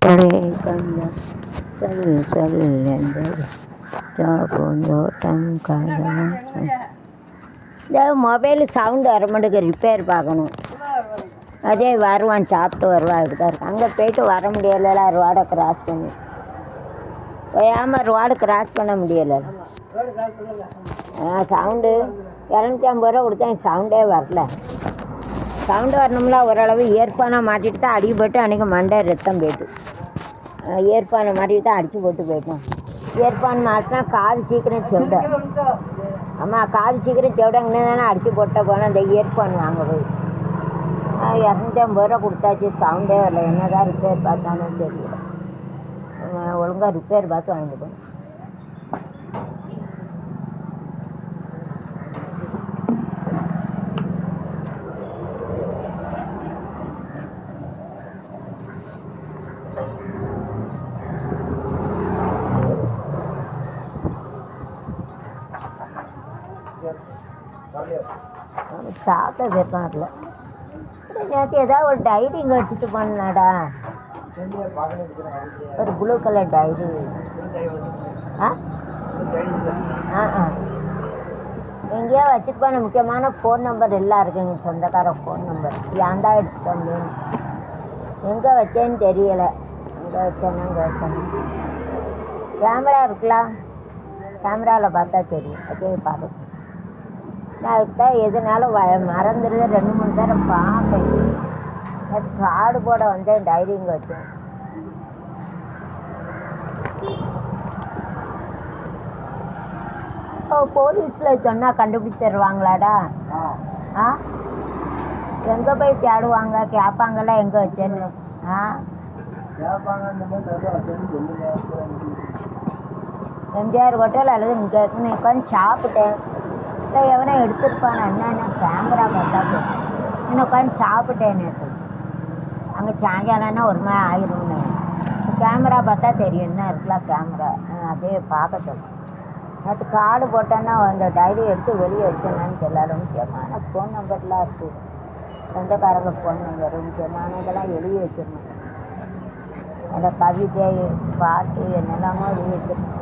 பழைய கண்டம் சொல் சொல் என்பது பூந்தோட்டம் காதலும் இந்த மொபைலு சவுண்டு வர மாட்டேங்குது, ரிப்பேர் பார்க்கணும். அதே வருவான், சாப்பிட்டு வருவான், இப்படி தான் இருக்கு. அங்கே போய்ட்டு வர முடியலை, ரோடை கிராஸ் பண்ணி ரோடு கிராஸ் பண்ண முடியலை. சவுண்டு 250 ரூபா கொடுத்தேன், சவுண்டே வரல. சவுண்டு வரணும்ல, ஓரளவு இயர்ஃபோனை மாட்டிட்டு தான் அடிபட்டு அன்றைக்கி மண்டை ரத்தம் போய்ட்டு இயர்ஃபோனை மாட்டிட்டு தான் அடித்து போட்டு போயிட்டோம். இயர்ஃபோன் மாட்டினா காது சீக்கிரம் செவிட. ஆமாம், காது சீக்கிரம் செவிடங்கன்னு தானே அடித்து போட்ட போனேன். அந்த இயர்ஃபோன் வாங்க போய் 250 ரூபா கொடுத்தாச்சு, சவுண்டே வரல. என்ன தான் ரிப்பேர் பார்த்தாலும் தெரியல. ஒழுங்காக ரிப்பேர் பார்த்து வாங்கிட்டு போனேன். சாப்பிட்ட பேர்தான் இல்லை. நேற்று ஏதாவது ஒரு டைரி இங்கே வச்சுட்டு போனாடா, ஒரு ப்ளூ கலர் டைரி. எங்கேயோ வச்சுட்டு போன முக்கியமான ஃபோன் நம்பர் எல்லாம் இருக்குது, எங்கள் சொந்தக்கார ஃபோன் நம்பர். ஏன்டா எடுத்துட்டு வந்தேன், எங்கே வச்சேன்னு தெரியலை. எங்கே வச்சேன்னா இங்கே வச்சேன்னு. கேமரா இருக்கலாம், கேமராவில் பார்த்தா தெரியும். அதே பார்க்க நான் அதுதான் எதுனாலும் மறந்துடுது. 2-3 தடவை பார்ப்பேன். கார்டு போட வந்தேன், டைரி இங்கே வச்சேன். போலீஸில் சொன்னால் கண்டுபிடிச்சி தருவாங்களாடா? எங்கே போய் தேடுவாங்க, கேட்பாங்கல்ல எங்கே வச்சேன்னு? எம்ஜிஆர் ஹோட்டல் அல்லது இங்கே உட்காந்து சாப்பிட்டேன். இல்லை எவனோ எடுத்துருப்பான். என்ன கேமரா பார்த்தா இன்னும் உட்காந்து சாப்பிட்டேன் நேற்று. அங்கே சாயங்காலம்னா ஒரு மாதிரி ஆயிடும்னு கேமரா பார்த்தா தெரியும் என்ன இருக்கலாம் கேமரா. அதே பார்க்க சொல்லுவேன். நேற்று கார்டு போட்டேன்னா அந்த டைரி எடுத்து வெளியே வச்சேன்னான்னு எல்லாரும் கேட்பான். ஆனால் ஃபோன் நம்பர்லாம் இருக்குது, சொந்தக்காரங்க ஃபோன் நம்பருன்னு. நான் இதெல்லாம் எழுதி வச்சிருந்தேன். அந்த கவிதை, பாட்டு என்னெல்லாமோ எழுதி வச்சிருந்தேன்.